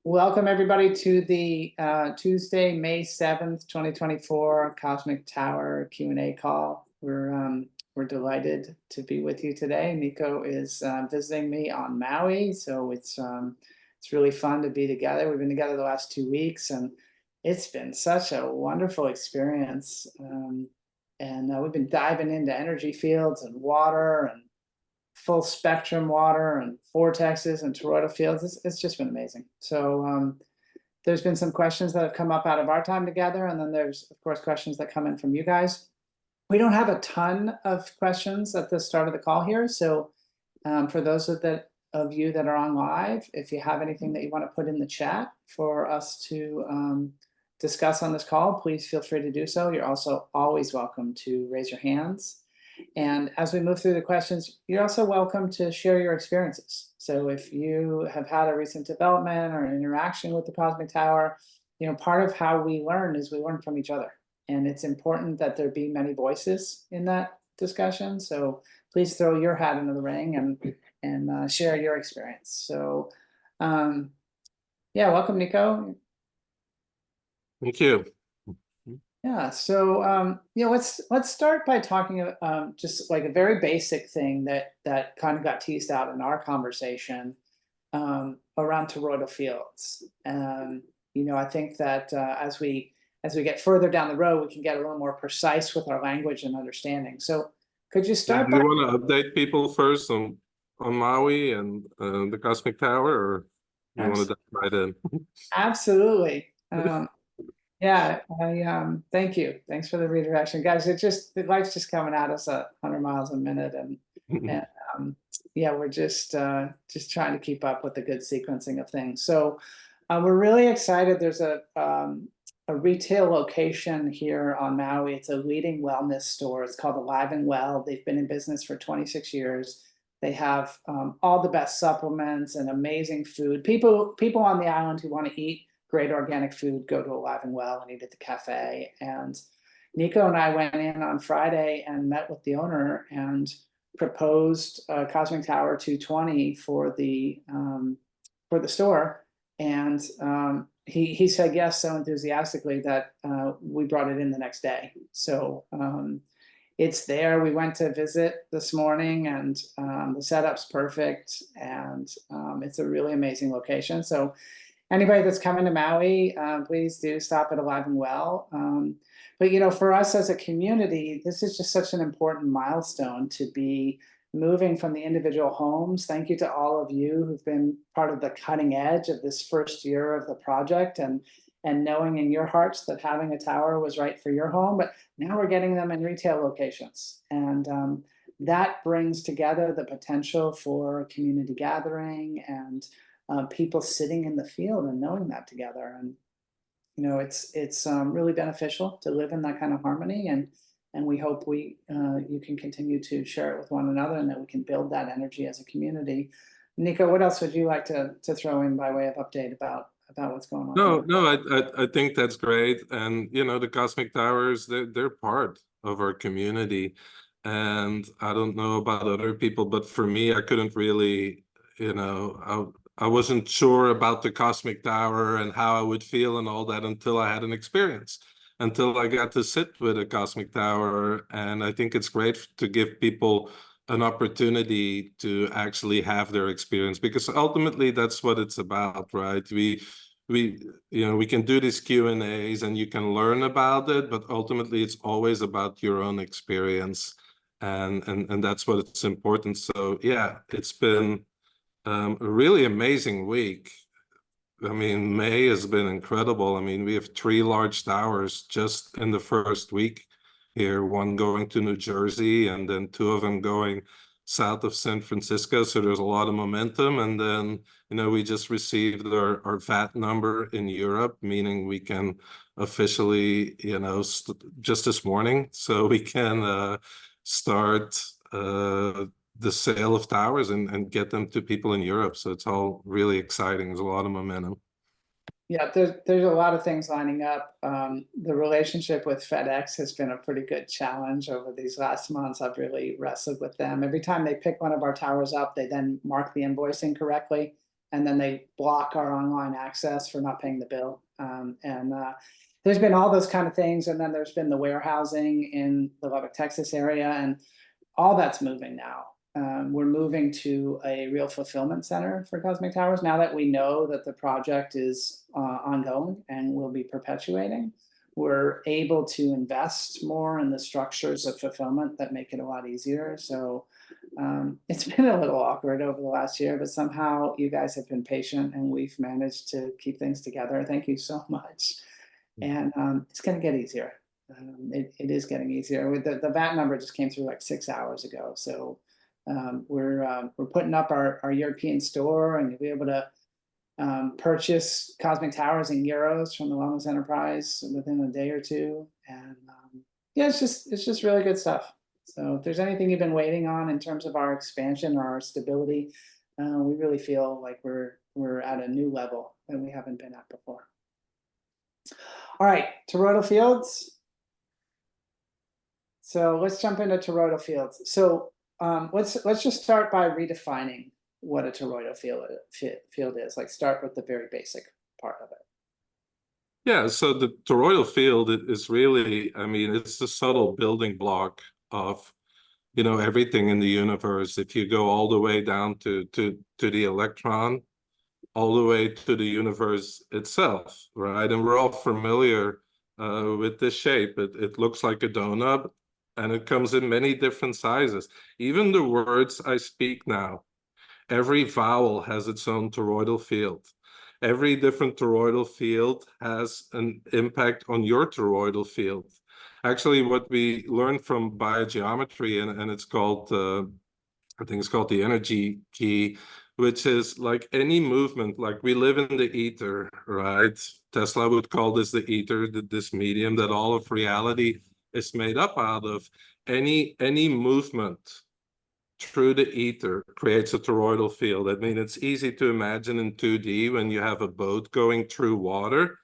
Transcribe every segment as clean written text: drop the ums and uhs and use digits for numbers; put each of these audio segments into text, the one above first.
Welcome everybody to the Tuesday, May 7th, 2024 Cosmic Tower Q&A call. We're delighted to be with you today. Nico is visiting me on Maui, so it's really fun to be together. We've been together the last 2 weeks, and it's been such a wonderful experience. We've been diving into energy fields and water and full spectrum water and vortexes and toroidal fields. It's just been amazing. So there's been some questions that have come up out of our time together, and then there's of course questions that come in from you guys. We don't have a ton of questions at the start of the call here, so for those of you that are on live, if you have anything that you want to put in the chat for us to discuss on this call, please feel free to do so. You're also always welcome to raise your hands. And as we move through the questions, you're also welcome to share your experiences. So if you have had a recent development or an interaction with the Cosmic Tower, part of how we learn is we learn from each other. And it's important that there be many voices in that discussion. So please throw your hat into the ring and share your experience. So yeah, welcome, Nico. Thank you. Yeah, so let's start by talking about just like a very basic thing that kind of got teased out in our conversation around toroidal fields. I think that as we get further down the road, we can get a little more precise with our language and understanding. So could you start by— Do you want to update people first on Maui and the Cosmic Tower, or you want to dive right in? Absolutely. Yeah, thank you. Thanks for the redirection, guys. The light's just coming at us at 100 miles a minute, and yeah, we're just trying to keep up with the good sequencing of things. So we're really excited. There's a retail location here on Maui. It's a leading wellness store. It's called Alive and Well. They've been in business for 26 years. They have all the best supplements and amazing food. People on the island who want to eat great organic food go to Alive and Well and eat at the cafe. And Nico and I went in on Friday and met with the owner and proposed Cosmic Tower 220 for the store. And he said yes so enthusiastically that we brought it in the next day. So it's there. We went to visit this morning, and the setup's perfect, and it's a really amazing location. So anybody that's coming to Maui, please do stop at Alive and Well. But for us as a community, this is just such an important milestone to be moving from the individual homes. Thank you to all of you who've been part of the cutting edge of this first year of the project, and knowing in your hearts that having a tower was right for your home. But now we're getting them in retail locations, and that brings together the potential for community gathering and people sitting in the field and knowing that together. And it's really beneficial to live in that kind of harmony, and we hope you can continue to share it with one another, and that we can build that energy as a community. Nico, what else would you like to throw in by way of update about what's going on? No, I think that's great. And the Cosmic Towers, they're part of our community, and I don't know about other people, but for me, I couldn't really, I wasn't sure about the Cosmic Tower and how I would feel and all that until I had an experience, until I got to sit with a Cosmic Tower. And I think it's great to give people an opportunity to actually have their experience, because ultimately that's what it's about, right? We can do these Q&As and you can learn about it, but ultimately it's always about your own experience, and that's what it's important. So yeah, it's been a really amazing week. I mean, May has been incredible. I mean, we have 3 large towers just in the first week here, one going to New Jersey, and then 2 of them going south of San Francisco. So there's a lot of momentum. And then, we just received our VAT number in Europe, meaning we can officially, just this morning, so we can start the sale of towers and get them to people in Europe. So it's all really exciting. There's a lot of momentum. Yeah, there's a lot of things lining up. The relationship with FedEx has been a pretty good challenge over these last months. I've really wrestled with them. Every time they pick one of our towers up, they then mark the invoice incorrectly, and then they block our online access for not paying the bill. And there's been all those kind of things, and then there's been the warehousing in the Lubbock, Texas area, and all that's moving now. We're moving to a real fulfillment center for Cosmic Towers now that we know that the project is ongoing and will be perpetuating. We're able to invest more in the structures of fulfillment that make it a lot easier. So it's been a little awkward over the last year, but somehow you guys have been patient and we've managed to keep things together. Thank you so much. And it's going to get easier. It is getting easier. With the VAT number just came through like 6 hours ago. So we're putting up our European store, and you'll be able to purchase Cosmic Towers in euros from the Wellness Enterprise within a day or two. And yeah, it's just really good stuff. So if there's anything you've been waiting on in terms of our expansion or our stability, we really feel like we're at a new level that we haven't been at before. All right, toroidal fields. So let's jump into toroidal fields. So let's just start by redefining what a toroidal field is. Like, start with the very basic part of it. Yeah, so the toroidal field is really, I mean, it's the subtle building block of, you know, everything in the universe. If you go all the way down to the electron, all the way to the universe itself, right? And we're all familiar with this shape. It looks like a donut, and it comes in many different sizes. Even the words I speak now, every vowel has its own toroidal field. Every different toroidal field has an impact on your toroidal field. Actually, what we learned from biogeometry, and it's called, I think it's called the energy key, which is like any movement, like we live in the ether, right? Tesla would call this the ether, this medium that all of reality is made up out of. Any movement through the ether creates a toroidal field. I mean, it's easy to imagine in 2D when you have a boat going through water,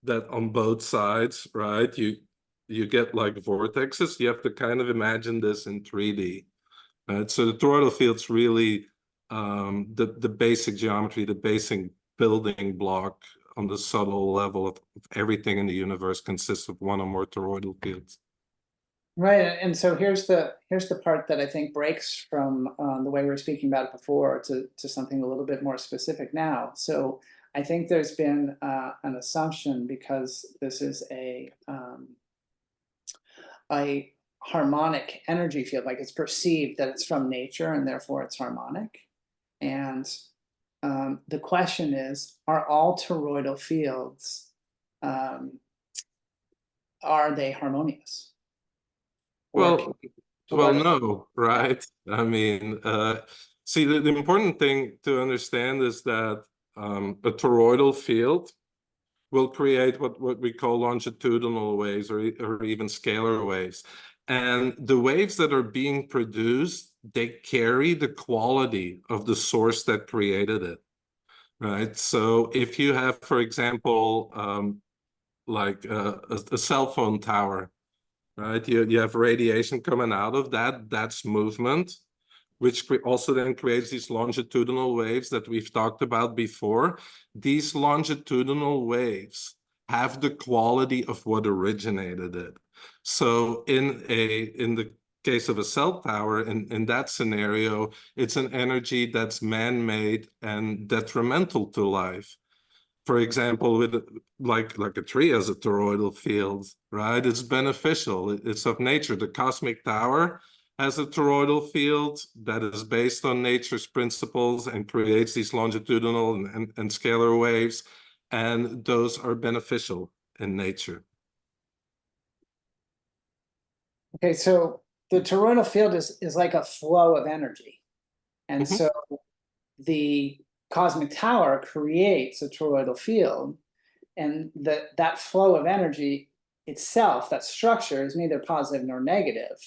that on both sides, right, you get like vortexes. You have to kind of imagine this in 3D. Right? So the toroidal field's really the basic geometry, the basic building block on the subtle level of everything in the universe consists of one or more toroidal fields. Right, and so here's the part that I think breaks from the way we were speaking about it before to something a little bit more specific now. So I think there's been an assumption, because this is a harmonic energy field, like it's perceived that it's from nature and therefore it's harmonic. And the question is, are all toroidal fields, are they harmonious? Well, no, right? I mean, see, the important thing to understand is that a toroidal field will create what we call longitudinal waves, or even scalar waves. And the waves that are being produced, they carry the quality of the source that created it, right? So if you have, for example, like a cell phone tower, right? You have radiation coming out of that. That's movement, which also then creates these longitudinal waves that we've talked about before. These longitudinal waves have the quality of what originated it. So in the case of a cell tower, in that scenario, it's an energy that's man-made and detrimental to life. For example, with like a tree has a toroidal field, right? It's beneficial. It's of nature. The cosmic tower has a toroidal field that is based on nature's principles and creates these longitudinal and scalar waves, and those are beneficial in nature. Okay, so the toroidal field is like a flow of energy, and so the cosmic tower creates a toroidal field, and that flow of energy itself, that structure, is neither positive nor negative,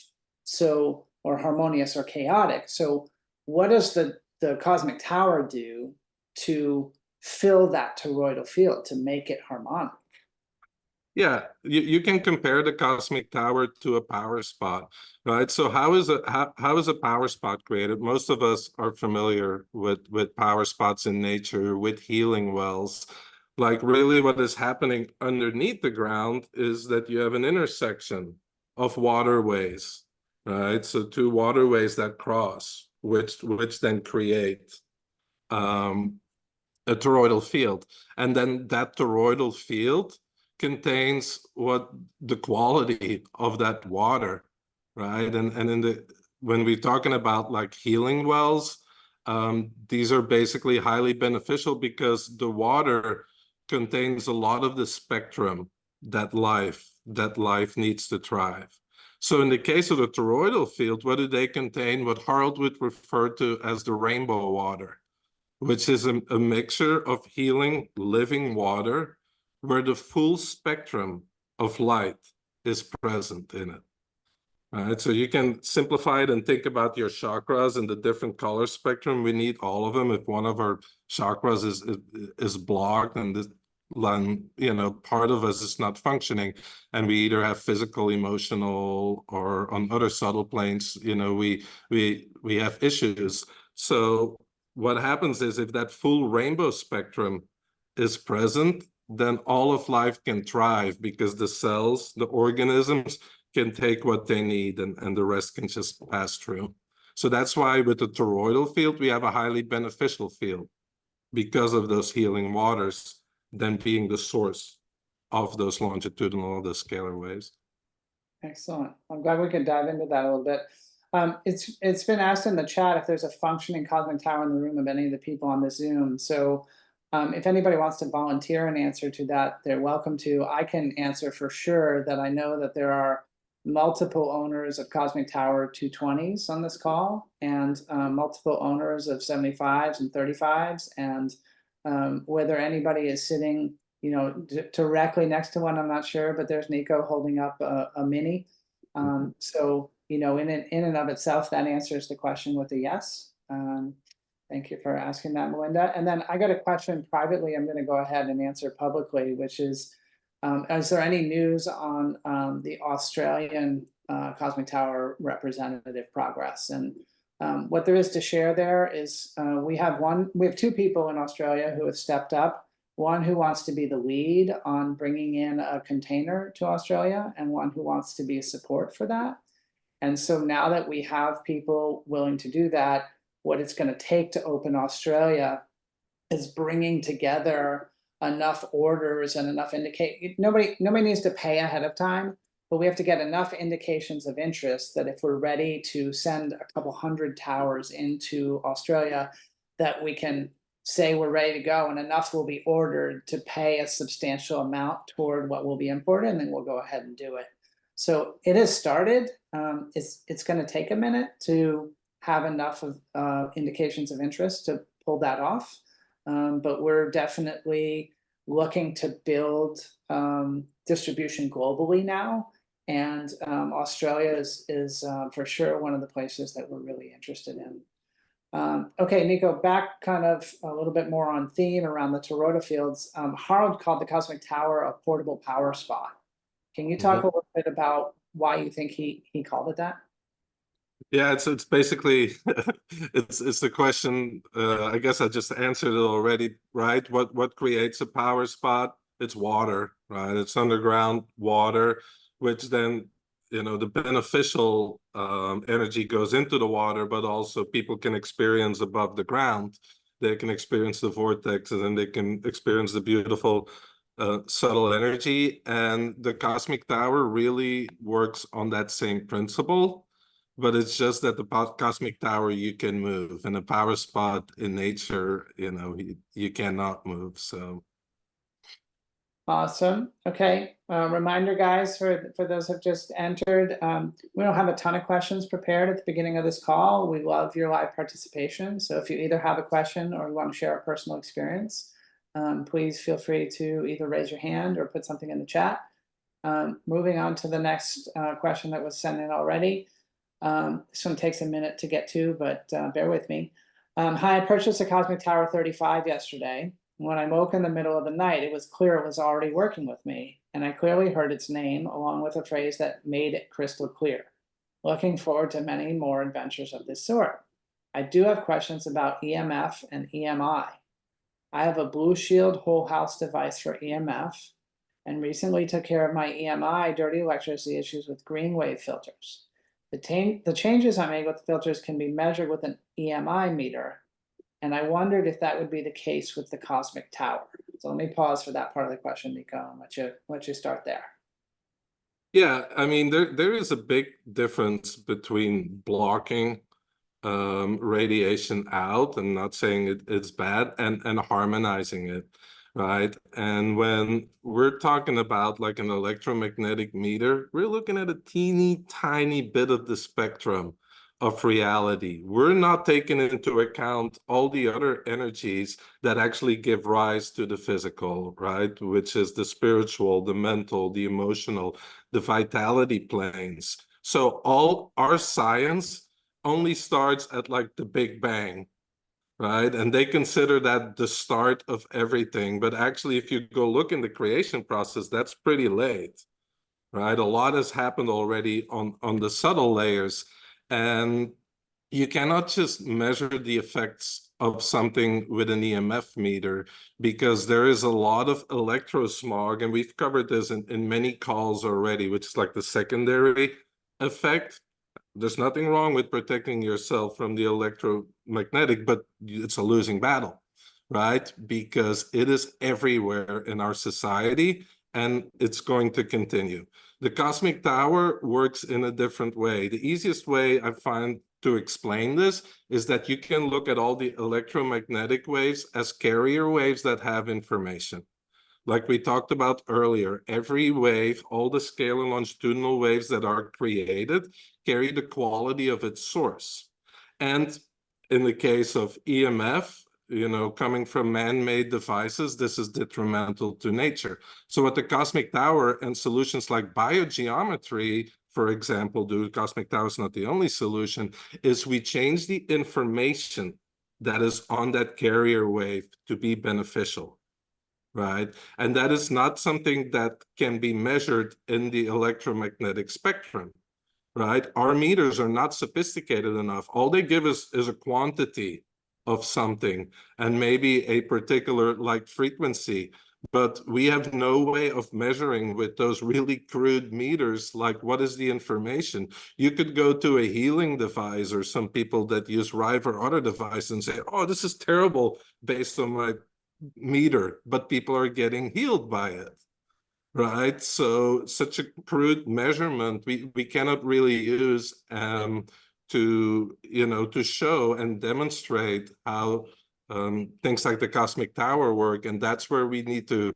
so, or harmonious or chaotic. So what does the cosmic tower do to fill that toroidal field to make it harmonic. Yeah, you can compare the cosmic tower to a power spot, right? So how is a power spot created? Most of us are familiar with power spots in nature, with healing wells. Like really what is happening underneath the ground is that you have an intersection of waterways, right? So two waterways that cross, which then create a toroidal field. And then that toroidal field contains what the quality of that water, right? And in the when we're talking about like healing wells, these are basically highly beneficial because the water contains a lot of the spectrum that life needs to thrive. So in the case of the toroidal field, what do they contain? What Harold would refer to as the rainbow water, which is a mixture of healing living water where the full spectrum of light is present in it. Right, so you can simplify it and think about your chakras and the different color spectrum. We need all of them. If one of our chakras is blocked and this part of us is not functioning, and we either have physical, emotional, or on other subtle planes, we have issues. So what happens is if that full rainbow spectrum is present, then all of life can thrive because the cells, the organisms, can take what they need and the rest can just pass through. So that's why with the toroidal field, we have a highly beneficial field because of those healing waters then being the source of those longitudinal, the scalar waves. Excellent. I'm glad we could dive into that a little bit. It's been asked in the chat if there's a functioning cosmic tower in the room of any of the people on this Zoom. So if anybody wants to volunteer an answer to that, they're welcome to. I can answer for sure that I know that there are multiple owners of Cosmic Tower 220s on this call, and multiple owners of 75s and 35s, and whether anybody is sitting, directly next to one, I'm not sure, but there's Nico holding up a mini. So, in and of itself, that answers the question with a yes. Thank you for asking that, Melinda. And then I got a question privately I'm going to go ahead and answer publicly, which is there any news on the Australian Cosmic Tower representative progress? And what there is to share there is we have two people in Australia who have stepped up. One who wants to be the lead on bringing in a container to Australia, and one who wants to be a support for that. And so now that we have people willing to do that, what it's going to take to open Australia is bringing together enough orders and enough nobody needs to pay ahead of time, but we have to get enough indications of interest that if we're ready to send a couple hundred towers into Australia, that we can say we're ready to go, and enough will be ordered to pay a substantial amount toward what will be imported, and then we'll go ahead and do it. So it has started. It's going to take a minute to have enough of indications of interest to pull that off. But we're definitely looking to build distribution globally now. And Australia is for sure one of the places that we're really interested in. Okay, Nico, back kind of a little bit more on theme around the toroidal fields. Harold called the Cosmic Tower a portable power spot. Can you talk a little bit about why you think he called it that? Yeah, it's basically it's the question. I guess I just answered it already, right? What creates a power spot? It's water, right? It's underground water, which then the beneficial energy goes into the water, but also people can experience above the ground. They can experience the vortex, and then they can experience the beautiful subtle energy. And the Cosmic Tower really works on that same principle. But it's just that the Cosmic Tower you can move, and a power spot in nature, you cannot move. So awesome. Okay. Reminder, guys, for those who have just entered, we don't have a ton of questions prepared at the beginning of this call. We love your live participation. So if you either have a question or you want to share a personal experience, please feel free to either raise your hand or put something in the chat. Moving on to the next question that was sent in already. This one takes a minute to get to, but bear with me. Hi, I purchased a Cosmic Tower 35 yesterday. When I woke in the middle of the night, it was clear it was already working with me, and I clearly heard its name along with a phrase that made it crystal clear. Looking forward to many more adventures of this sort. I do have questions about EMF and EMI. I have a Blue Shield whole house device for EMF and recently took care of my EMI dirty electricity issues with green wave filters. The changes I made with the filters can be measured with an EMI meter, and I wondered if that would be the case with the cosmic tower. So let me pause for that part of the question, Nico, and let you start there. Yeah, I mean, there is a big difference between blocking radiation out, and not saying it's bad, and harmonizing it, right? And when we're talking about like an electromagnetic meter, we're looking at a teeny tiny bit of the spectrum of reality. We're not taking into account all the other energies that actually give rise to the physical, right? Which is the spiritual, the mental, the emotional, the vitality planes. So all our science only starts at like the Big Bang, right? And they consider that the start of everything. But actually, if you go look in the creation process, that's pretty late, right? A lot has happened already on the subtle layers. And you cannot just measure the effects of something with an EMF meter, because there is a lot of electrosmog, and we've covered this in many calls already, which is like the secondary effect. There's nothing wrong with protecting yourself from the electromagnetic, but it's a losing battle, right? Because it is everywhere in our society, and it's going to continue. The cosmic tower works in a different way. The easiest way I find to explain this is that you can look at all the electromagnetic waves as carrier waves that have information. Like we talked about earlier, every wave, all the scalar longitudinal waves that are created, carry the quality of its source. And in the case of EMF, coming from man-made devices, this is detrimental to nature. So what the cosmic tower and solutions like biogeometry, for example, do, cosmic tower is not the only solution, is we change the information that is on that carrier wave to be beneficial. Right. And that is not something that can be measured in the electromagnetic spectrum. Right. Our meters are not sophisticated enough. All they give us is a quantity of something and maybe a particular like frequency. But we have no way of measuring with those really crude meters, like what is the information. You could go to a healing device, or some people that use Rive or other devices, and say, oh, this is terrible based on my meter, but people are getting healed by it, right? So such a crude measurement we cannot really use to show and demonstrate how things like the cosmic tower work. And that's where we need to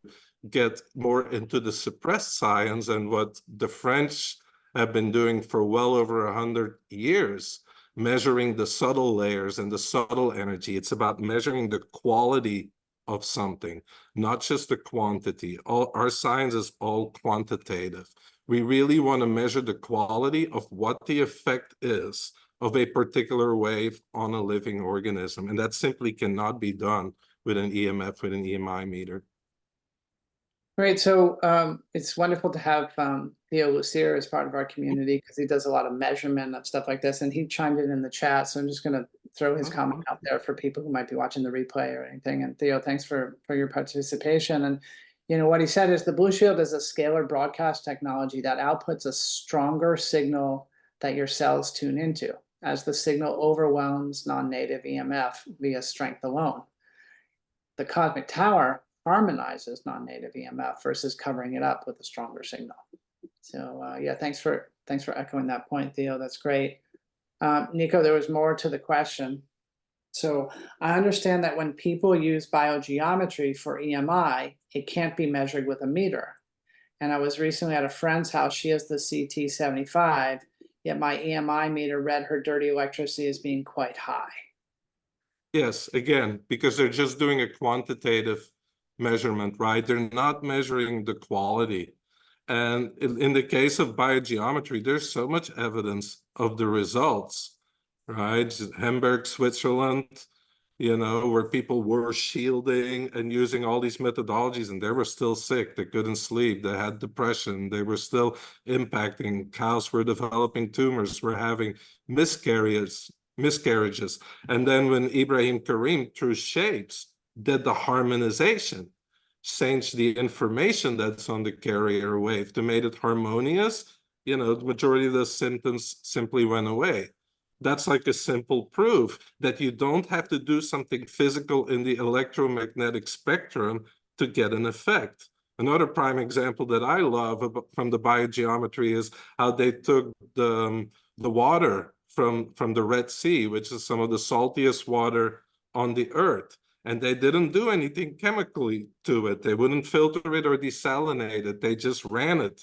get more into the suppressed science, and what the French have been doing for well over 100 years, measuring the subtle layers and the subtle energy. It's about measuring the quality of something, not just the quantity. Our science is all quantitative. We really want to measure the quality of what the effect is of a particular wave on a living organism. And that simply cannot be done with an EMF, with an EMI meter. Great. So it's wonderful to have Theo Lucier as part of our community, because he does a lot of measurement of stuff like this, and he chimed in the chat. So I'm just going to throw his comment out there for people who might be watching the replay or anything. And Theo, thanks for your participation. And what he said is the Blue Shield is a scalar broadcast technology that outputs a stronger signal that your cells tune into as the signal overwhelms non-native EMF via strength alone. The cosmic tower harmonizes non-native EMF versus covering it up with a stronger signal. So yeah, thanks for echoing that point, Theo. That's great. Nico, there was more to the question. So I understand that when people use biogeometry for EMI, it can't be measured with a meter. And I was recently at a friend's house. She has the CT75, yet my EMI meter read her dirty electricity as being quite high. Yes, again, because they're just doing a quantitative measurement, right? They're not measuring the quality. And in the case of biogeometry, there's so much evidence of the results, right? Hamburg, Switzerland, where people were shielding and using all these methodologies, and they were still sick. They couldn't sleep. They had depression. They were still impacting. Cows were developing tumors, were having miscarriages. And then when Ibrahim Karim, through shapes, did the harmonization, changed the information that's on the carrier wave to make it harmonious, the majority of the symptoms simply went away. That's like a simple proof that you don't have to do something physical in the electromagnetic spectrum to get an effect. Another prime example that I love from the biogeometry is how they took the water from the Red Sea, which is some of the saltiest water on the earth. And they didn't do anything chemically to it. They wouldn't filter it or desalinate it. They just ran it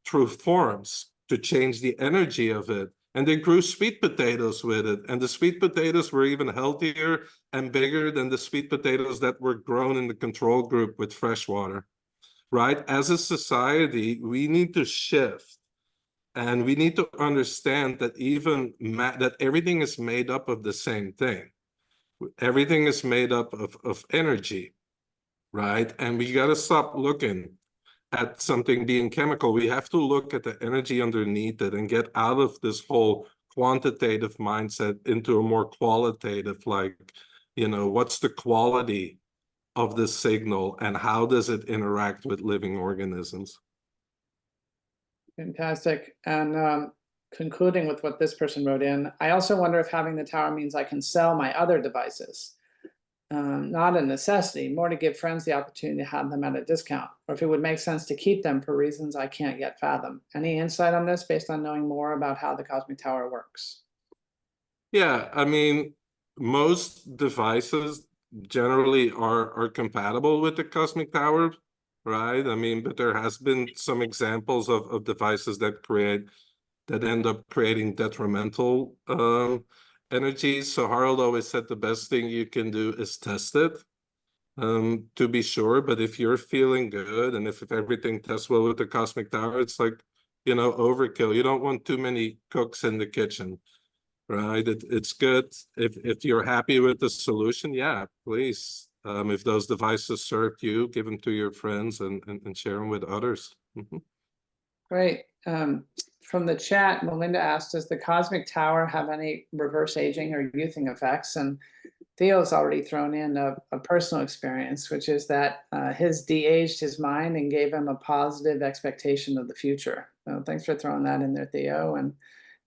through forms to change the energy of it. And they grew sweet potatoes with it. And the sweet potatoes were even healthier and bigger than the sweet potatoes that were grown in the control group with fresh water, right? As a society, we need to shift. And we need to understand that that everything is made up of the same thing. Everything is made up of energy, right? And we got to stop looking at something being chemical. We have to look at the energy underneath it and get out of this whole quantitative mindset into a more qualitative, like, what's the quality of the signal and how does it interact with living organisms? Fantastic. And concluding with what this person wrote in, I also wonder if having the tower means I can sell my other devices. Not a necessity, more to give friends the opportunity to have them at a discount, or if it would make sense to keep them for reasons I can't yet fathom. Any insight on this based on knowing more about how the cosmic tower works? Yeah, I mean, most devices generally are compatible with the cosmic tower, right? I mean, but there has been some examples of devices that end up creating detrimental energies. So Harold always said the best thing you can do is test it, to be sure. But if you're feeling good and if everything tests well with the cosmic tower, it's like, overkill. You don't want too many cooks in the kitchen, right? It's good if you're happy with the solution, yeah, please. If those devices served you, give them to your friends and share them with others. Great. From the chat, Melinda asked, does the cosmic tower have any reverse aging or youthing effects? And Theo's already thrown in a personal experience, which is that his de-aged his mind and gave him a positive expectation of the future. So thanks for throwing that in there, Theo. And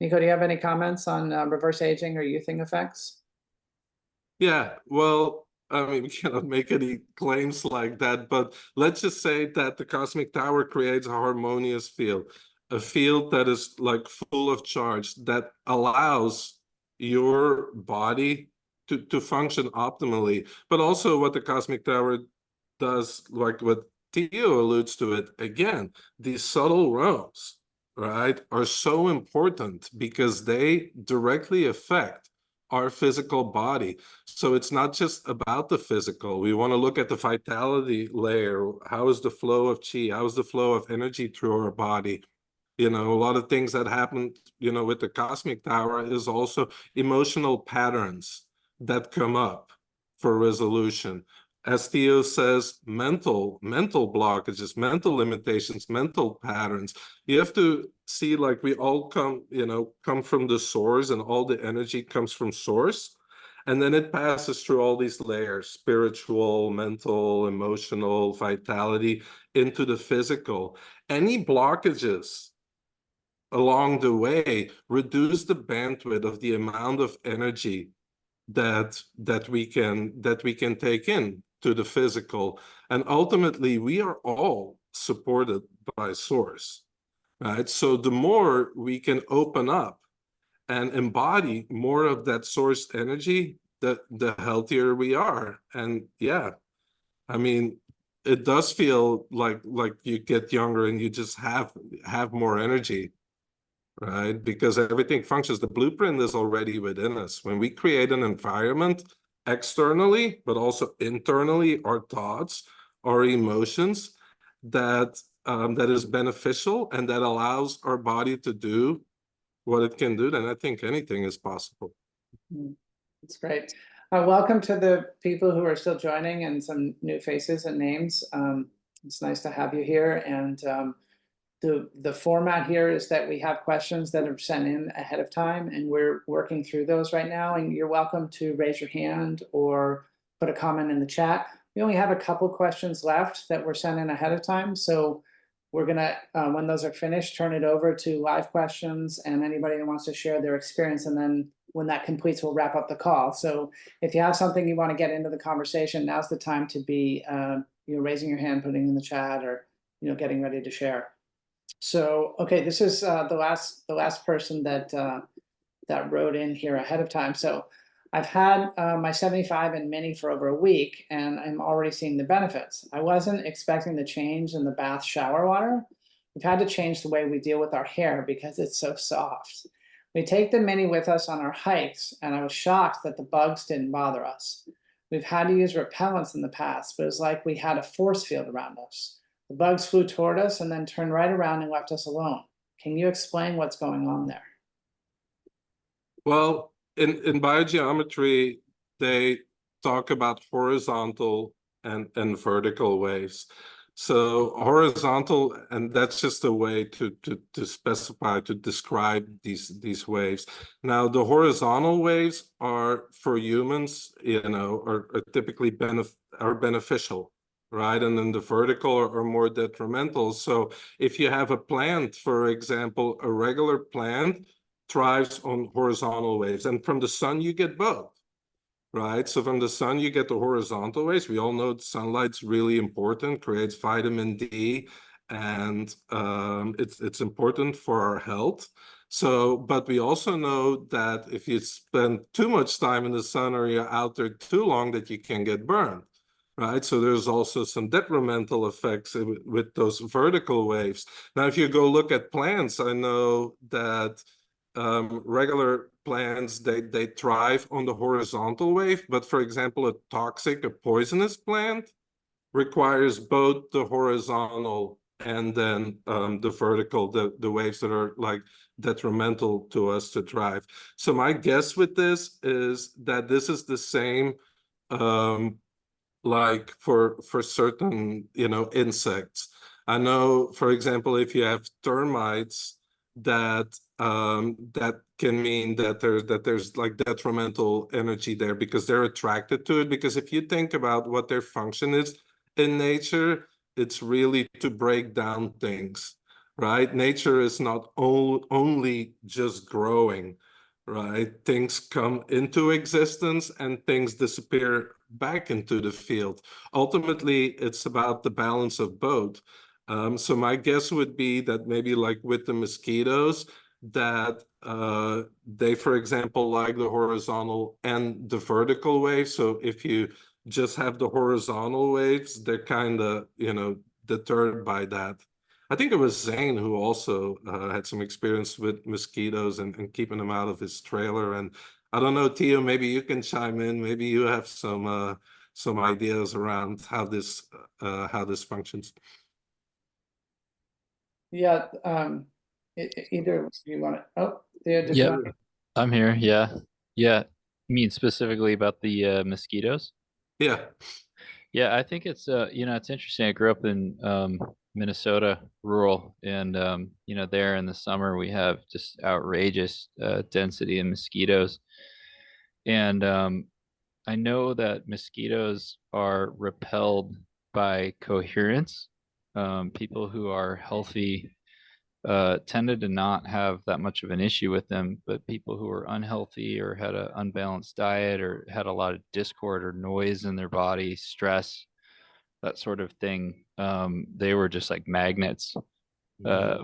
Nico, do you have any comments on reverse aging or youthing effects? Yeah, well, I mean, we cannot make any claims like that, but let's just say that the cosmic tower creates a harmonious field, a field that is like full of charge that allows your body to function optimally. But also what the cosmic tower does, like what Theo alludes to it, again, these subtle realms, right, are so important because they directly affect our physical body. So it's not just about the physical. We want to look at the vitality layer. How is the flow of chi? How is the flow of energy through our body? A lot of things that happen, with the cosmic tower is also emotional patterns that come up for resolution. As Theo says, mental blockages, mental limitations, mental patterns. You have to see, like, we all come from the source, and all the energy comes from source. And then it passes through all these layers, spiritual, mental, emotional, vitality, into the physical. Any blockages along the way reduce the bandwidth of the amount of energy that we can take in to the physical. And ultimately, we are all supported by source, right? So the more we can open up and embody more of that source energy, the healthier we are. And yeah, I mean, it does feel like you get younger and you just have more energy, right? Because everything functions. The blueprint is already within us. When we create an environment externally, but also internally, our thoughts, our emotions, that is beneficial and that allows our body to do what it can do, then I think anything is possible. That's great. Welcome to the people who are still joining and some new faces and names. It's nice to have you here. And the format here is that we have questions that are sent in ahead of time, and we're working through those right now. And you're welcome to raise your hand or put a comment in the chat. We only have a couple questions left that were sent in ahead of time, so we're gonna, when those are finished, turn it over to live questions and anybody that wants to share their experience. And then when that completes, we'll wrap up the call. So if you have something you want to get into the conversation, now's the time to be, raising your hand, putting in the chat, or getting ready to share. So okay, this is the last person that that wrote in here ahead of time. So I've had my 75 and mini for over a week, and I'm already seeing the benefits. I wasn't expecting the change in the bath shower water. We've had to change the way we deal with our hair because it's so soft. We take the mini with us on our hikes, and I was shocked that the bugs didn't bother us. We've had to use repellents in the past, but it was like we had a force field around us. The bugs flew toward us and then turned right around and left us alone. Can you explain what's going on there? Well, in biogeometry, they talk about horizontal and vertical waves. So horizontal, and that's just a way to specify, to describe these waves. Now, the horizontal waves are for humans, are typically beneficial, right? And then the vertical are more detrimental. So if you have a plant, for example, a regular plant thrives on horizontal waves, and from the sun you get both, right? So from the sun you get the horizontal waves. We all know sunlight's really important, creates vitamin D, and it's important for our health. So, but we also know that if you spend too much time in the sun or you're out there too long, that you can get burned, right? So there's also some detrimental effects with those vertical waves. Now, if you go look at plants, I know that regular plants, they thrive on the horizontal wave, but for example, a poisonous plant requires both the horizontal and then the vertical, the waves that are like detrimental to us to thrive. So my guess with this is that this is the same like for certain insects. I know, for example, if you have termites, that that can mean that there's like detrimental energy there because they're attracted to it. Because if you think about what their function is in nature, it's really to break down things, right? Nature is not only just growing, right? Things come into existence and things disappear back into the field. Ultimately, it's about the balance of both. So my guess would be that maybe like with the mosquitoes, that they, for example, like the horizontal and the vertical waves. So if you just have the horizontal waves, they're kind of, deterred by that. I think it was Zane who also had some experience with mosquitoes and keeping them out of his trailer. And I don't know, Tio, maybe you can chime in. Maybe you have some ideas around how this functions. Yeah, either you want to, oh, did you Yep, want to? I'm here. Yeah. Yeah. You mean specifically about the mosquitoes? Yeah. Yeah, I think it's it's interesting. I grew up in Minnesota, rural, and there in the summer we have just outrageous density of mosquitoes. And I know that mosquitoes are repelled by coherence. People who are healthy tended to not have that much of an issue with them, but people who were unhealthy or had an unbalanced diet or had a lot of discord or noise in their body, stress, that sort of thing, they were just like magnets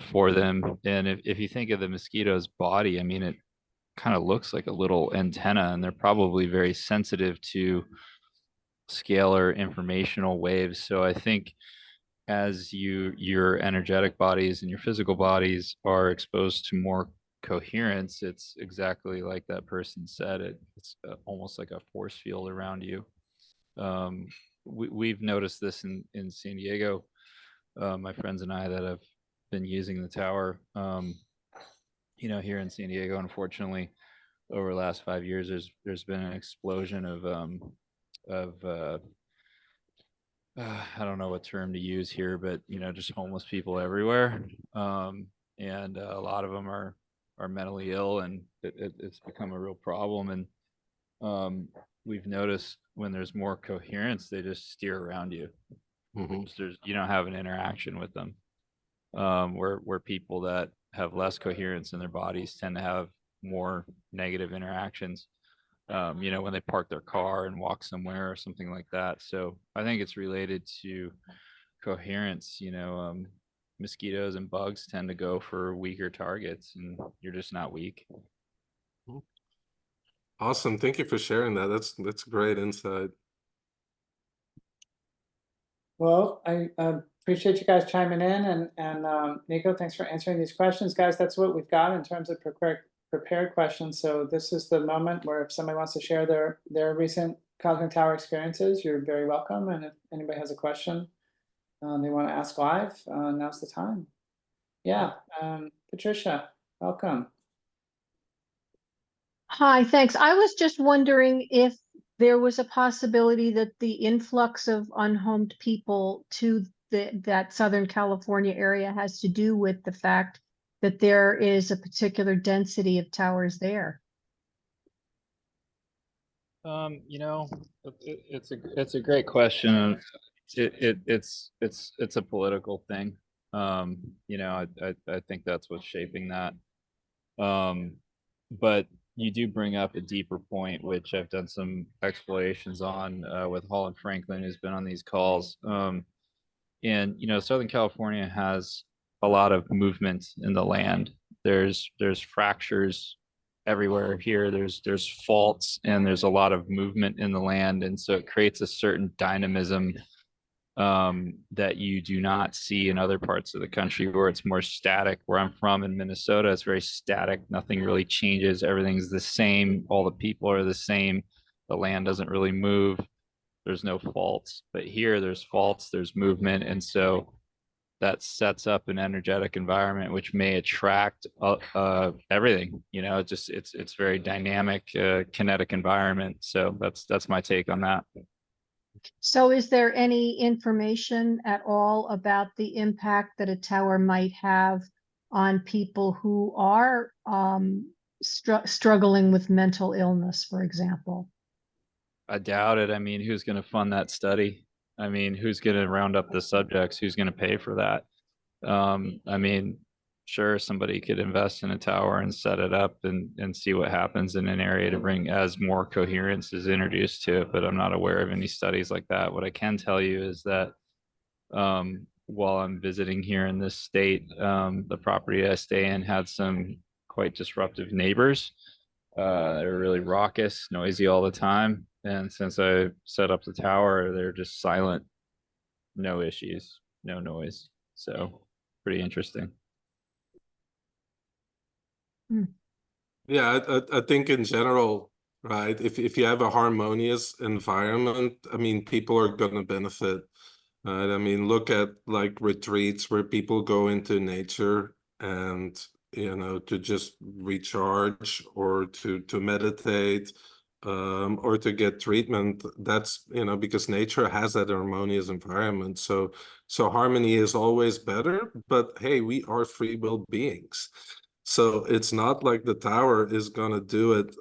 for them. And if you think of the mosquito's body, I mean, it kind of looks like a little antenna, and they're probably very sensitive to scalar informational waves. So I think as your energetic bodies and your physical bodies are exposed to more coherence, it's exactly like that person said. It's almost like a force field around you. We've noticed this in San Diego. My friends and I that have been using the tower, here in San Diego, unfortunately, over the last 5 years, there's been an explosion of I don't know what term to use here, but just homeless people everywhere. And a lot of them are mentally ill, and it's become a real problem. And we've noticed when there's more coherence, they just steer around you. You don't have an interaction with them. Where people that have less coherence in their bodies tend to have more negative interactions. When they park their car and walk somewhere or something like that. So I think it's related to coherence. Mosquitoes and bugs tend to go for weaker targets, and you're just not weak. Awesome. Thank you for sharing that. That's great insight. Well, I appreciate you guys chiming in, and Nico, thanks for answering these questions. Guys, that's what we've got in terms of prepared questions. So this is the moment where if somebody wants to share their recent Cosmic Tower experiences, you're very welcome. And if anybody has a question they want to ask live, now's the time. Yeah, Patricia, welcome. Hi, thanks. I was just wondering if there was a possibility that the influx of unhomed people to that Southern California area has to do with the fact that there is a particular density of towers there. It's a great question. It's a political thing. I think that's what's shaping that. But you do bring up a deeper point, which I've done some explorations on with Holland Franklin, who's been on these calls. And Southern California has a lot of movement in the land. There's fractures everywhere here. There's faults, and there's a lot of movement in the land, and so it creates a certain dynamism that you do not see in other parts of the country, where it's more static. Where I'm from in Minnesota, it's very static. Nothing really changes. Everything's the same. All the people are the same. The land doesn't really move. There's no faults. But here there's faults, there's movement. And so that sets up an energetic environment, which may attract everything. It's very dynamic, kinetic environment. So that's my take on that. So is there any information at all about the impact that a tower might have on people who are struggling with mental illness, for example? I doubt it. I mean, who's going to fund that study? I mean, who's going to round up the subjects? Who's going to pay for that? I mean, sure, somebody could invest in a tower and set it up and see what happens in an area to bring as more coherence is introduced to it, but I'm not aware of any studies like that. What I can tell you is that while I'm visiting here in this state, the property I stay in had some quite disruptive neighbors. They were really raucous, noisy all the time. And since I set up the tower, they're just silent, no issues, no noise. So pretty interesting. Yeah, I think in general, right, if you have a harmonious environment, I mean, people are going to benefit. Right? I mean, look at like retreats where people go into nature and to just recharge or to meditate or to get treatment. That's because nature has that harmonious environment. So harmony is always better. But hey, we are free will beings. So it's not like the tower is going to do it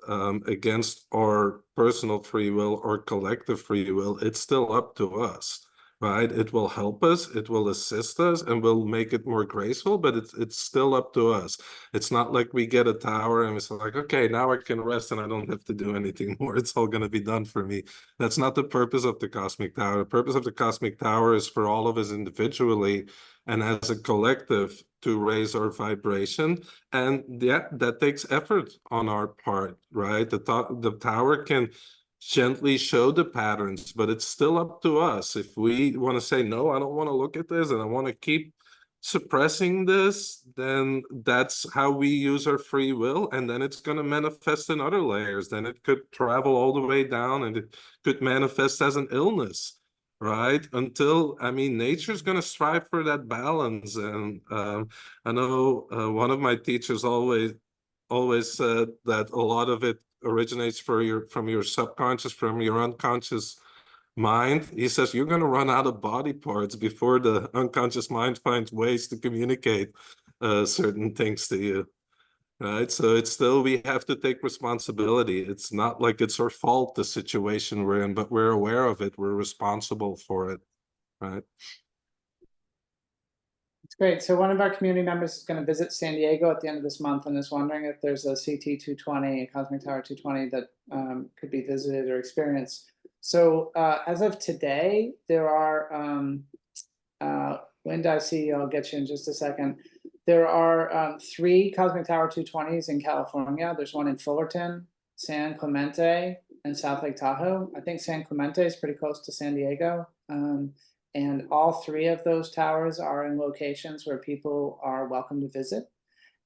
against our personal free will or collective free will. It's still up to us, right? It will help us, it will assist us, and will make it more graceful, but it's still up to us. It's not like we get a tower and it's like, okay, now I can rest and I don't have to do anything more. It's all going to be done for me. That's not the purpose of the Cosmic Tower. The purpose of the Cosmic Tower is for all of us individually and as a collective to raise our vibration. And yeah, that takes effort on our part, right? The tower can gently show the patterns, but it's still up to us. If we want to say, no, I don't want to look at this and I want to keep suppressing this, then that's how we use our free will. And then it's going to manifest in other layers. Then it could travel all the way down and it could manifest as an illness. Right? Until, I mean, nature's going to strive for that balance. And I know one of my teachers always always said that a lot of it originates from your subconscious, from your unconscious mind. He says you're going to run out of body parts before the unconscious mind finds ways to communicate certain things to you. Right, so it's still, we have to take responsibility. It's not like it's our fault, the situation we're in, but we're aware of it. We're responsible for it, right? It's great. So one of our community members is going to visit San Diego at the end of this month and is wondering if there's a CT 220, a Cosmic Tower 220 that could be visited or experienced. So as of today, there are, Linda, I see you, I'll get you in just a second. There are 3 Cosmic Tower 220s in California. There's one in Fullerton, San Clemente, and South Lake Tahoe. I think San Clemente is pretty close to San Diego. And all 3 of those towers are in locations where people are welcome to visit.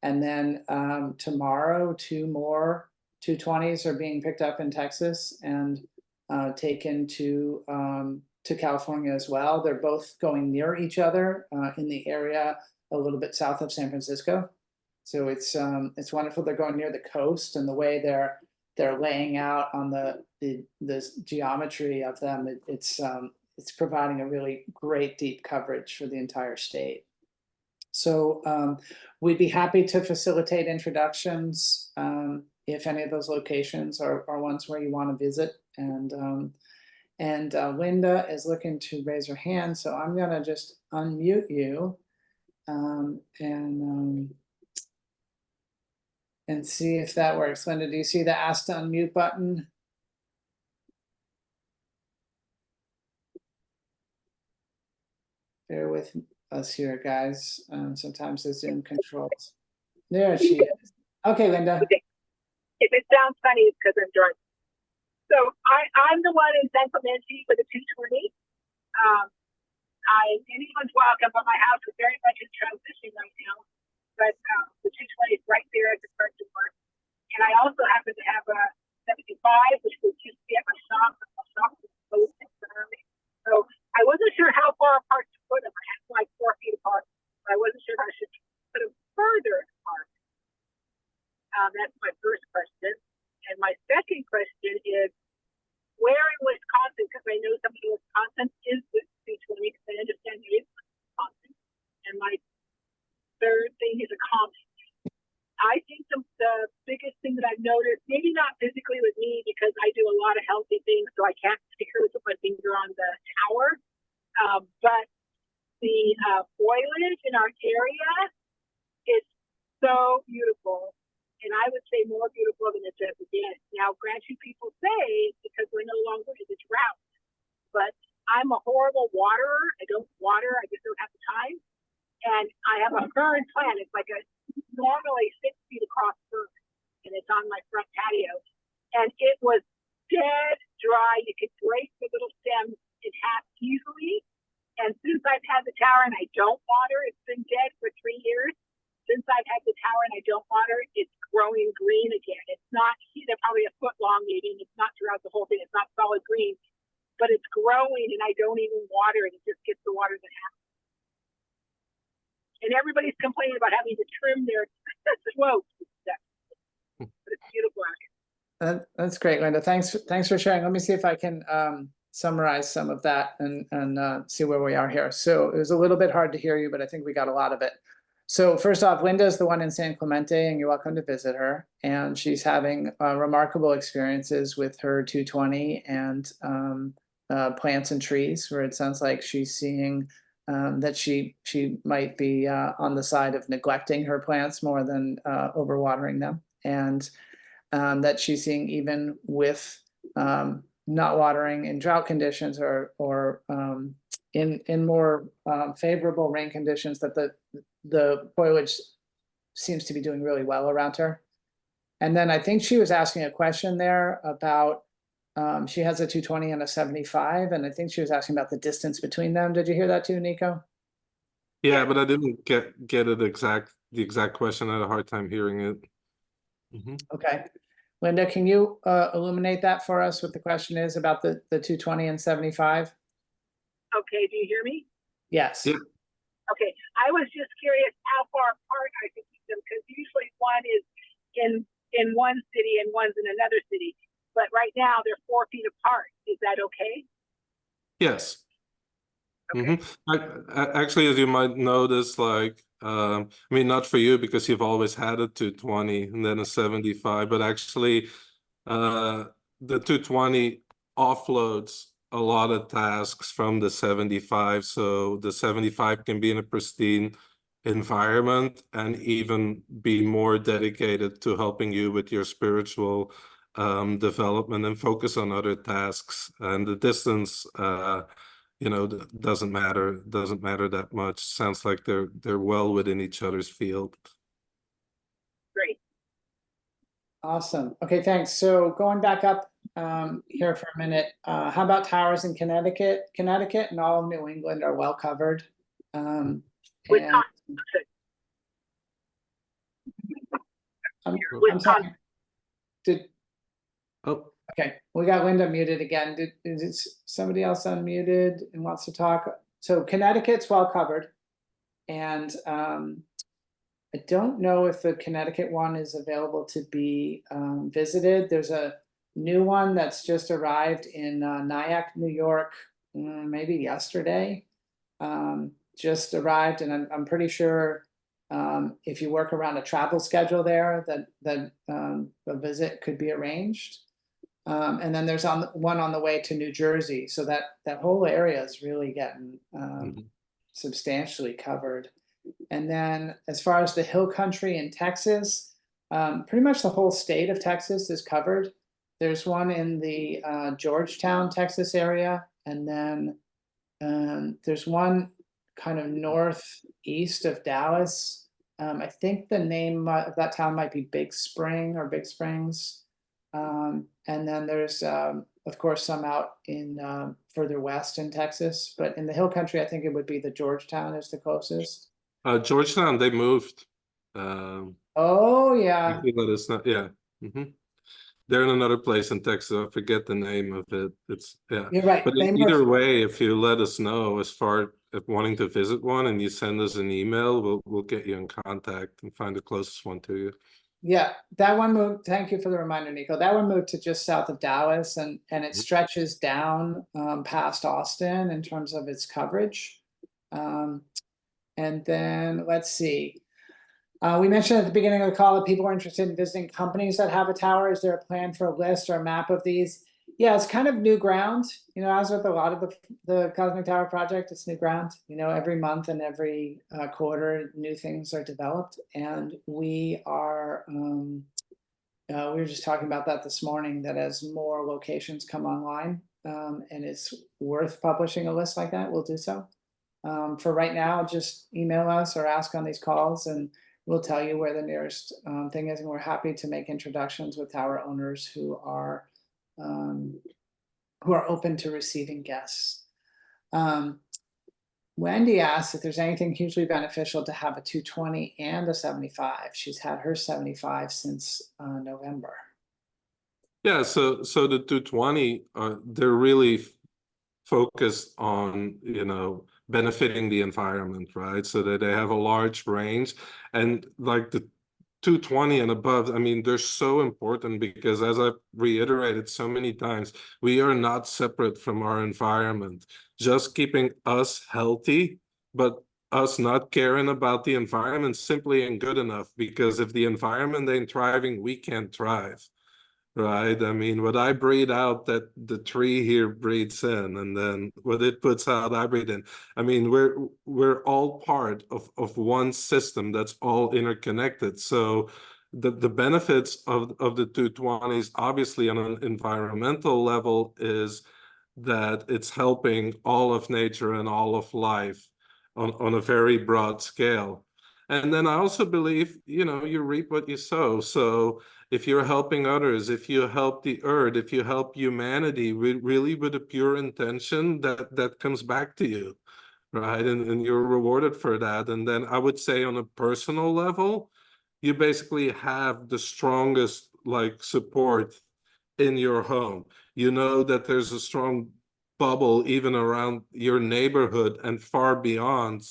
And then tomorrow, 2 more 220s are being picked up in Texas and taken to California as well. They're both going near each other in the area a little bit south of San Francisco. So it's wonderful. They're going near the coast, and the way they're laying out on the geometry of them, it's providing a really great deep coverage for the entire state. So we'd be happy to facilitate introductions if any of those locations are ones where you want to visit. And Linda is looking to raise her hand, so I'm gonna just unmute you and see if that works. Linda, do you see the ask to unmute button? Bear with us here, guys. Sometimes the Zoom controls. There she is. Okay, Linda. Okay. If it sounds funny, it's because I'm drunk. So I'm the one in San Clemente for the 220. Anyone's welcome, but my house is very much in transition right now. But the 220 is right there at the front door. And I also happen to have a 75, which was used to be at my shop. My shop was closed temporarily. So I wasn't sure how far apart to put them. I had like 4 feet apart. But I wasn't sure how I should put them further apart. That's my first question. And my second question is, where in Wisconsin, because I know somebody in Wisconsin is with 220, because I understand he is Wisconsin. And my third thing is a comment. I think the biggest thing that I've noticed, maybe not physically with me, because I do a lot of healthy things, so I can't particularly put my finger on the tower, but the foliage in our area is so beautiful. And I would say more beautiful than it's ever been. Now, granted, people say because we're no longer in the drought, but I'm a horrible waterer. I don't water. I just don't have the time. And I have a fern plant. It's like a normally 6 feet across fern, and it's on my front patio. And it was dead dry. You could break the little stems in half easily. And since I've had the tower and I don't water, it's been dead for 3 years. Since I've had the tower and I don't water, it's growing green again. It's not, they're probably a foot long maybe, and it's not throughout the whole thing. It's not solid green, but it's growing and I don't even water it. It just gets the water that happens. And everybody's complaining about having to trim their slopes and stuff. But it's beautiful out here. That's great, Linda. Thanks for sharing. Let me see if I can summarize some of that and see where we are here. So it was a little bit hard to hear you, but I think we got a lot of it. So first off, Linda is the one in San Clemente, and you're welcome to visit her. And she's having remarkable experiences with her 220 and plants and trees, where it sounds like she's seeing that she might be on the side of neglecting her plants more than overwatering them, and that she's seeing even with not watering in drought conditions or in more favorable rain conditions, that the foliage seems to be doing really well around her. And then I think she was asking a question there about, she has a 220 and a 75, and I think she was asking about the distance between them. Did you hear that too, Nico? Yeah, but I didn't get it the exact question. I had a hard time hearing it. Okay. Linda, can you illuminate that for us, what the question is about the 220 and 75? Okay, do you hear me? Yes. Yeah. Okay, I was just curious how far apart I could keep them, because usually one is in one city and one's in another city. But right now they're 4 feet apart. Is that okay? Yes. Okay. Actually, as you might notice, like, I mean, not for you because you've always had a 220 and then a 75, but actually, the 220 offloads a lot of tasks from the 75. So the 75 can be in a pristine environment and even be more dedicated to helping you with your spiritual development and focus on other tasks. And the distance, you know, doesn't matter that much. Sounds like they're well within each other's field. Great. Awesome. Okay, thanks. So going back up here for a minute, how about towers in Connecticut? Connecticut and all of New England are well covered. And I'm sorry. Okay, we got Linda muted again. Is somebody else unmuted and wants to talk? So Connecticut's well covered. And I don't know if the Connecticut one is available to be visited. There's a new one that's just arrived in Nyack, New York, maybe yesterday. Just arrived, and I'm pretty sure if you work around a travel schedule there, that a visit could be arranged. And then there's one on the way to New Jersey, so that whole area is really getting substantially covered. And then as far as the hill country in Texas, pretty much the whole state of Texas is covered. There's one in the Georgetown, Texas area, and then there's one kind of northeast of Dallas. I think the name of that town might be Big Spring or Big Springs. And then there's, of course, some out in further west in Texas, but in the hill country, I think it would be the Georgetown is the closest. Georgetown, they moved. Oh yeah. If you let us know, yeah. They're in another place in Texas. I forget the name of it. It's yeah. You're right. But either way, if you let us know as far as wanting to visit one and you send us an email, we'll get you in contact and find the closest one to you. Yeah, that one moved. Thank you for the reminder, Nico. That one moved to just south of Dallas, and it stretches down past Austin in terms of its coverage. And then let's see. We mentioned at the beginning of the call that people are interested in visiting companies that have a tower. Is there a plan for a list or a map of these? Yeah, it's kind of new ground. You know, as with a lot of the Cosmic Tower project, it's new ground. You know, every month and every quarter, new things are developed, and we are. We were just talking about that this morning. That as more locations come online, and it's worth publishing a list like that, we'll do so. For right now, just email us or ask on these calls, and we'll tell you where the nearest thing is. And we're happy to make introductions with tower owners who are open to receiving guests. Wendy asks if there's anything hugely beneficial to have a 220 and a 75. She's had her 75 since November. Yeah, so the 220, they're really focused on, you know, benefiting the environment, right? So that they have a large range, and like the 220 and above, I mean, they're so important because, as I've reiterated so many times, we are not separate from our environment. Just keeping us healthy, but us not caring about the environment simply ain't good enough, because if the environment ain't thriving, we can't thrive. Right. I mean, what I breathe out, that the tree here breathes in, and then what it puts out, I breathe in. I mean, we're all part of one system that's all interconnected. So the benefits of the 220s, obviously on an environmental level, is that it's helping all of nature and all of life on a very broad scale. And then I also believe, you know, you reap what you sow. So if you're helping others, if you help the earth, if you help humanity, really with a pure intention, that comes back to you, right? And you're rewarded for that. And then I would say on a personal level, you basically have the strongest like support in your home. You know that there's a strong bubble even around your neighborhood and far beyond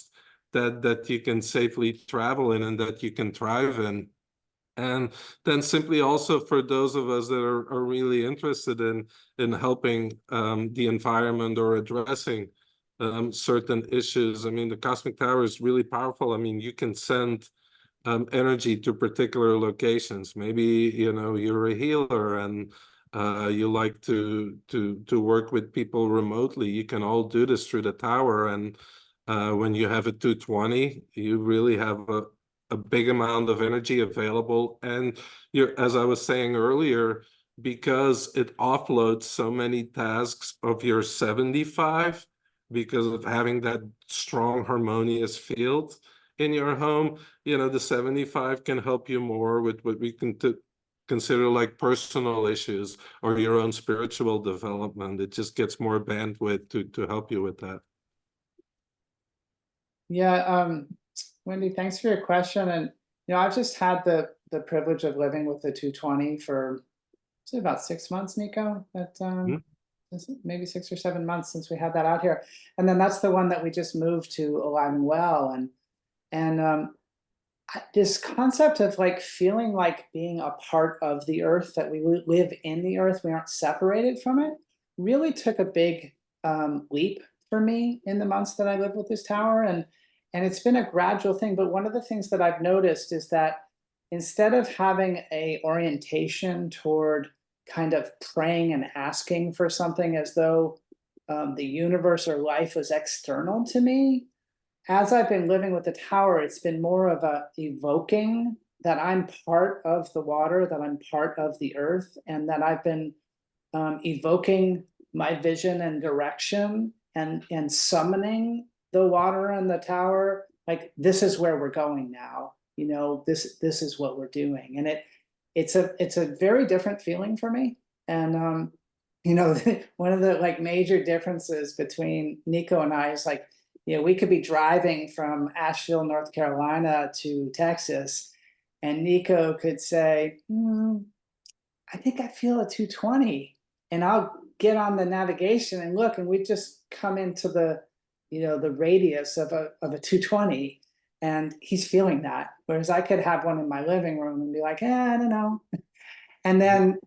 that you can safely travel in and that you can thrive in. And then simply also for those of us that are really interested in helping the environment or addressing certain issues. I mean, the cosmic tower is really powerful. I mean, you can send energy to particular locations. Maybe, you know, you're a healer and you like to work with people remotely. You can all do this through the tower. And when you have a 220, you really have a big amount of energy available. And you're, as I was saying earlier, because it offloads so many tasks of your 75, because of having that strong harmonious field in your home, you know, the 75 can help you more with what we can consider like personal issues or your own spiritual development. It just gets more bandwidth to help you with that. Yeah, Wendy, thanks for your question. And you know, I've just had the privilege of living with the 220 for say about 6 months, Nico. That maybe 6 or 7 months since we had that out here. And then that's the one that we just moved to Alive and Well. And this concept of like feeling like being a part of the earth, that we live in the earth, we aren't separated from it, really took a big leap for me in the months that I lived with this tower. And it's been a gradual thing. But one of the things that I've noticed is that instead of having a orientation toward kind of praying and asking for something as though the universe or life was external to me, as I've been living with the tower, it's been more of a evoking that I'm part of the water, that I'm part of the earth, and that I've been evoking my vision and direction and summoning the water and the tower. Like, this is where we're going now. You know, this is what we're doing. And it's a very different feeling for me. And you know, one of the like major differences between Nico and I is like, you know, we could be driving from Asheville, North Carolina to Texas, and Nico could say, I think I feel a 220. And I'll get on the navigation and look, and we just come into the, you know, the radius of a 220, and he's feeling that. Whereas I could have one in my living room and be like, I don't know. And then,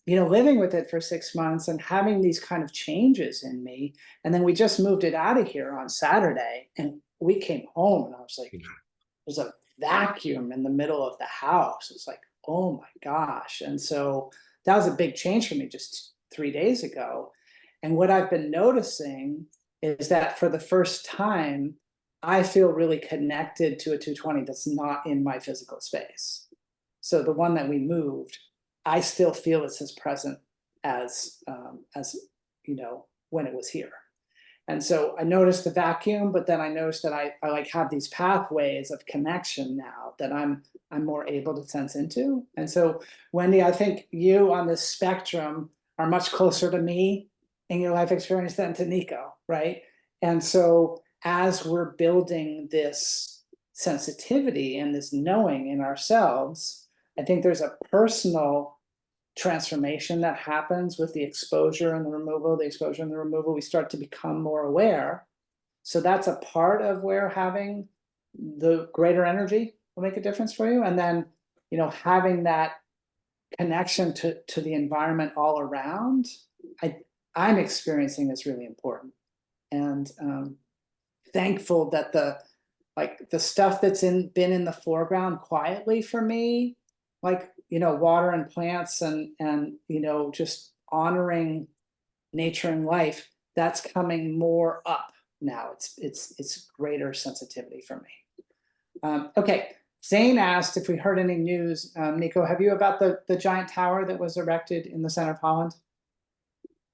you know, living with it for 6 months and having these kind of changes in me. And then we just moved it out of here on Saturday, and we came home and I was like, there's a vacuum in the middle of the house. It's like, oh my gosh. And so that was a big change for me just 3 days ago. And what I've been noticing is that for the first time, I feel really connected to a 220 that's not in my physical space. So the one that we moved, I still feel it's as present as you know, when it was here. And so I noticed the vacuum, but then I noticed that I like have these pathways of connection now that I'm more able to sense into. And so, Wendy, I think you on this spectrum are much closer to me in your life experience than to Nico, right? And so as we're building this sensitivity and this knowing in ourselves, I think there's a personal transformation that happens with the exposure and the removal, we start to become more aware. So that's a part of where having the greater energy will make a difference for you. And then, you know, having that connection to the environment all around, I'm experiencing is really important. And thankful that the stuff that's been in the foreground quietly for me, like, you know, water and plants and you know, just honoring nature and life, that's coming more up now. It's greater sensitivity for me. Okay, Zane asked if we heard any news. Nico, have you about the giant tower that was erected in the center of Holland?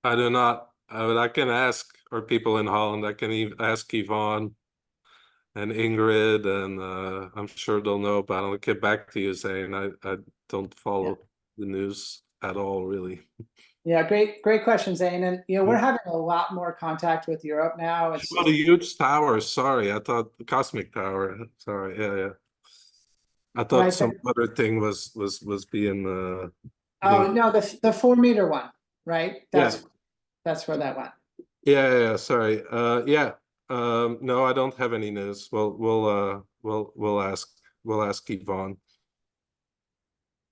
I do not. But I can ask our people in Holland. I can even ask Yvonne and Ingrid, and I'm sure they'll know about it. I'll get back to you, Zane. I don't follow the news at all, really. Yeah, great question, Zane. And you know, we're having a lot more contact with Europe now. It's the huge tower. Sorry, I thought the cosmic tower. Sorry, yeah. I thought right, some other thing was being. Oh no, the 4-meter one, right? That's where that went. Yeah. Sorry. Yeah. No, I don't have any news. We'll ask Yvonne.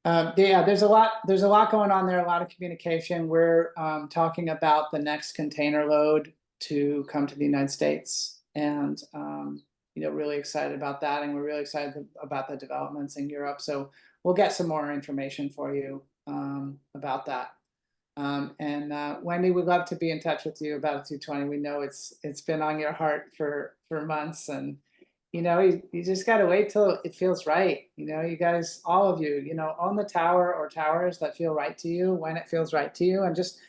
Yeah, there's a lot going on there, a lot of communication. We're talking about the next container load to come to the United States, and really excited about that, and we're really excited about the developments in Europe. So we'll get some more information for you about that. Wendy, we'd love to be in touch with you about a 220. We know it's been on your heart for months, and you just got to wait till it feels right. You guys, all of you, own the tower or towers that feel right to you when it feels right to you, and just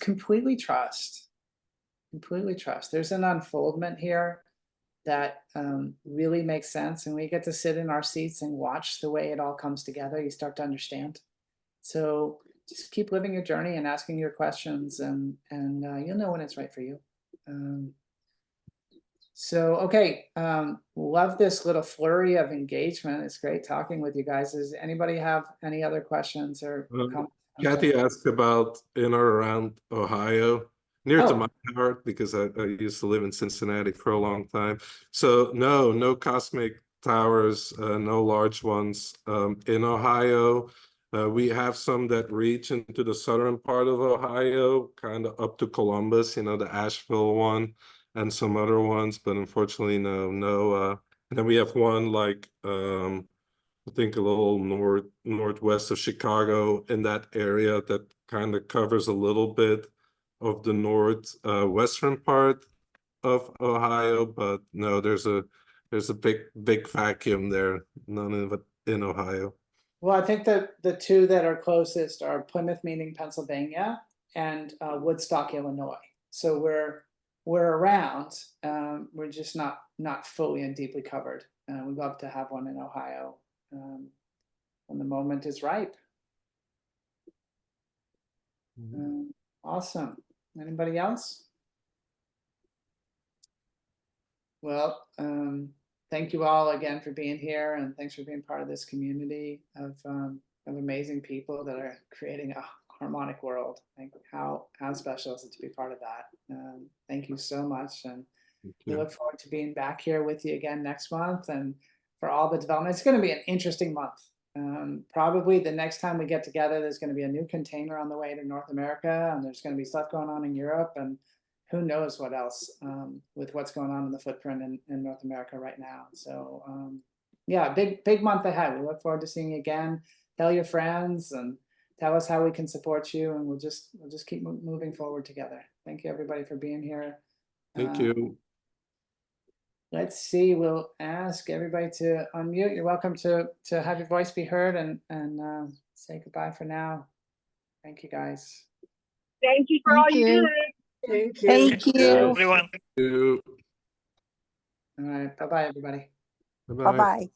completely trust. Completely trust. There's an unfoldment here that really makes sense, and we get to sit in our seats and watch the way it all comes together. You start to understand. So just keep living your journey and asking your questions, and you'll know when it's right for you. So, okay, love this little flurry of engagement. It's great talking with you guys. Does anybody have any other questions or comments? Kathy asked about in or around Ohio, near to my heart, because I used to live in Cincinnati for a long time. So no cosmic towers, no large ones in Ohio. We have some that reach into the southern part of Ohio, kind of up to Columbus, the Asheville one, and some other ones, but unfortunately no. And then we have one like I think a little northwest of Chicago, in that area that kind of covers a little bit of the western part of Ohio, but no, there's a big vacuum there, none of it in Ohio. Well, I think that the two that are closest are Plymouth Meeting, Pennsylvania, and Woodstock, Illinois. So we're around. We're just not fully and deeply covered. We'd love to have one in Ohio when the moment is ripe. Awesome. Anybody else? Well, thank you all again for being here, and thanks for being part of this community of amazing people that are creating a harmonic world. How special is it to be part of that? Thank you so much, and we look forward to being back here with you again next month, and for all the development. It's going to be an interesting month. Probably the next time we get together, there's going to be a new container on the way to North America, and there's going to be stuff going on in Europe, and who knows what else with what's going on in the footprint in North America right now. So yeah, big month ahead. We look forward to seeing you again. Tell your friends and tell us how we can support you, and we'll just keep moving forward together. Thank you everybody for being here. Thank you. Let's see, we'll ask everybody to unmute. You're welcome to have your voice be heard, and say goodbye for now. Thank you guys. Thank you for all you do. Thank you. Thank you. Everyone. Thank you. All right, bye-bye everybody. Bye-bye. Bye-bye.